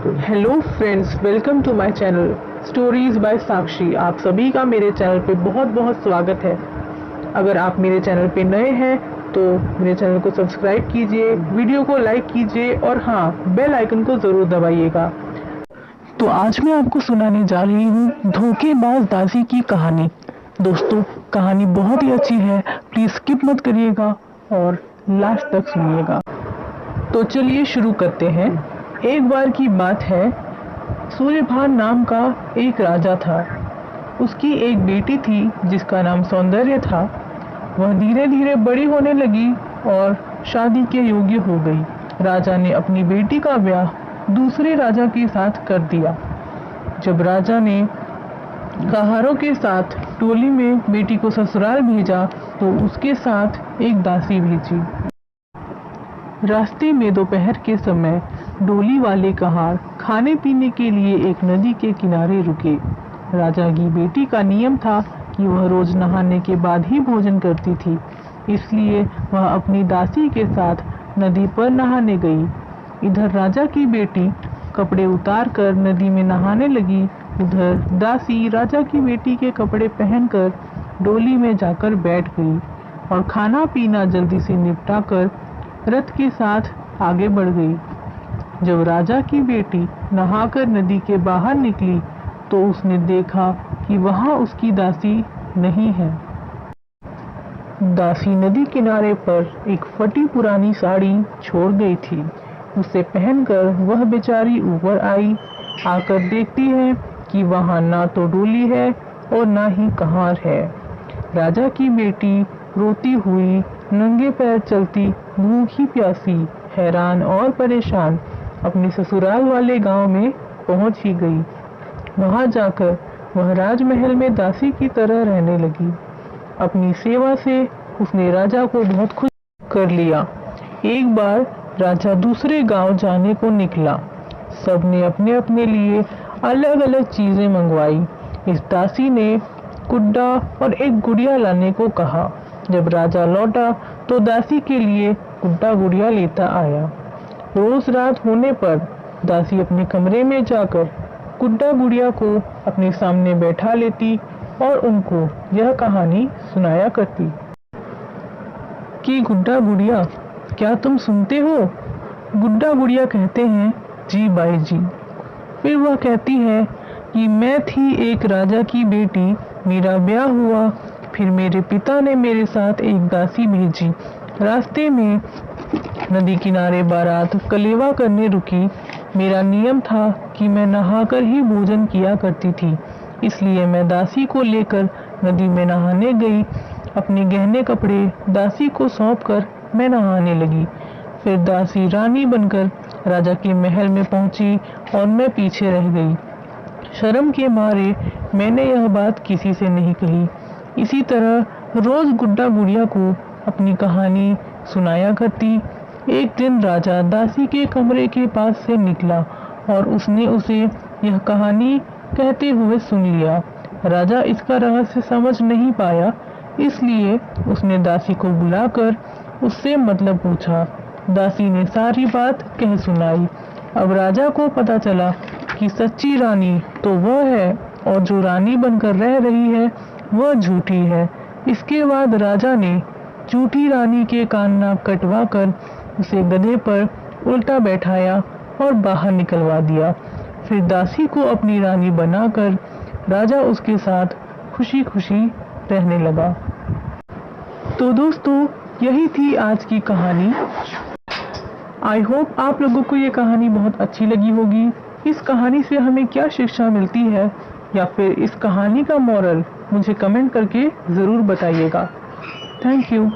Hello friends, welcome to my channel stories by Sakshi. आप सभी का मेरे चैनल पे बहुत बहुत स्वागत है। अगर आप मेरे चैनल पे नए हैं तो मेरे चैनल को सब्सक्राइब कीजिए, वीडियो को लाइक कीजिए और हाँ, बेल आइकन को ज़रूर दबाइएगा। तो आज मैं आपको सुनाने जा रही हूँ धोखेबाज दासी की कहानी। दोस्तों, कहानी बहुत ही अच्छी है, प्लीज़ स्किप मत करिएगा और लास्ट तक सुनिएगा। तो चलिए शुरू करते हैं। एक बार की बात है, सूर्यभान नाम का एक राजा था। उसकी एक बेटी थी जिसका नाम सौंदर्य था। वह धीरे धीरे बड़ी होने लगी और शादी के योग्य हो गई। राजा ने अपनी बेटी का ब्याह दूसरे राजा के साथ कर दिया। जब राजा ने कहारों के साथ टोली में बेटी को ससुराल भेजा तो उसके साथ एक दासी भेजी। रास्ते में दोपहर के समय डोली वाले कहार खाने पीने के लिए एक नदी के किनारे रुके। राजा की बेटी का नियम था कि वह रोज नहाने के बाद ही भोजन करती थी, इसलिए वह अपनी दासी के साथ नदी पर नहाने गई। इधर राजा की बेटी कपड़े उतार कर नदी में नहाने लगी, उधर दासी राजा की बेटी के कपड़े पहनकर डोली में जाकर बैठ गई और खाना पीना जल्दी से निपटा कर रथ के साथ आगे बढ़ गई। जब राजा की बेटी नहाकर नदी के बाहर निकली तो उसने देखा कि वहां उसकी दासी नहीं है। दासी नदी किनारे पर एक फटी पुरानी साड़ी छोड़ गई थी। उसे पहनकर वह बेचारी ऊपर आई। आकर देखती है कि वहां ना तो डोली है और ना ही कहार है। राजा की बेटी रोती हुई नंगे पैर चलती, भूखी प्यासी, हैरान और परेशान अपने ससुराल वाले गांव में पहुंच ही गई। वहां जाकर वह राजमहल में दासी की तरह रहने लगी। अपनी सेवा से उसने राजा को बहुत खुश कर लिया। एक बार राजा दूसरे गांव जाने को निकला। सबने अपने अपने लिए अलग अलग चीजें मंगवाई। इस दासी ने गुड्डा और एक गुड़िया लाने को कहा। जब राजा लौटा तो दासी के लिए गुड्डा गुड़िया लेता आया। रोज रात होने पर दासी अपने कमरे में जाकर गुड्डा गुड़िया को अपने सामने बैठा लेती और उनको यह कहानी सुनाया करती कि गुड्डा गुड़िया, क्या तुम सुनते हो? गुड्डा गुड़िया कहते हैं, जी बाई जी। फिर वह कहती है कि मैं थी एक राजा की बेटी, मेरा ब्याह हुआ, फिर मेरे पिता ने मेरे साथ एक दासी भेजी। रास्ते में नदी किनारे बारात कलेवा करने रुकी। मेरा नियम था कि मैं नहाकर ही भोजन किया करती थी, इसलिए मैं दासी को लेकर नदी में नहाने गई। अपने गहने कपड़े दासी को सौंपकर मैं नहाने लगी। फिर दासी रानी बनकर राजा के महल में पहुंची और मैं पीछे रह गई। शर्म के मारे मैंने यह बात किसी से नहीं कही। इसी तरह रोज गुड्डा गुड़िया को अपनी कहानी सुनाया करती। एक दिन राजा दासी के कमरे के पास से निकला और उसने उसे यह कहानी कहते हुए सुन लिया। राजा इसका रहस्य समझ नहीं पाया, इसलिए उसने दासी को बुलाकर उससे मतलब पूछा। दासी ने सारी बात कह सुनाई। अब राजा को पता चला कि सच्ची रानी तो वह है और जो रानी बनकर रह रही है वह झूठी है। इसके बाद राजा ने झूठी रानी के कान नाक कटवा कर उसे गधे पर उल्टा बैठाया और बाहर निकलवा दिया। फिर दासी को अपनी रानी बनाकर राजा उसके साथ खुशी खुशी रहने लगा। तो दोस्तों, यही थी आज की कहानी। आई होप आप लोगों को ये कहानी बहुत अच्छी लगी होगी। इस कहानी से हमें क्या शिक्षा मिलती है या फिर इस कहानी का मॉरल मुझे कमेंट करके ज़रूर बताइएगा। Thank you.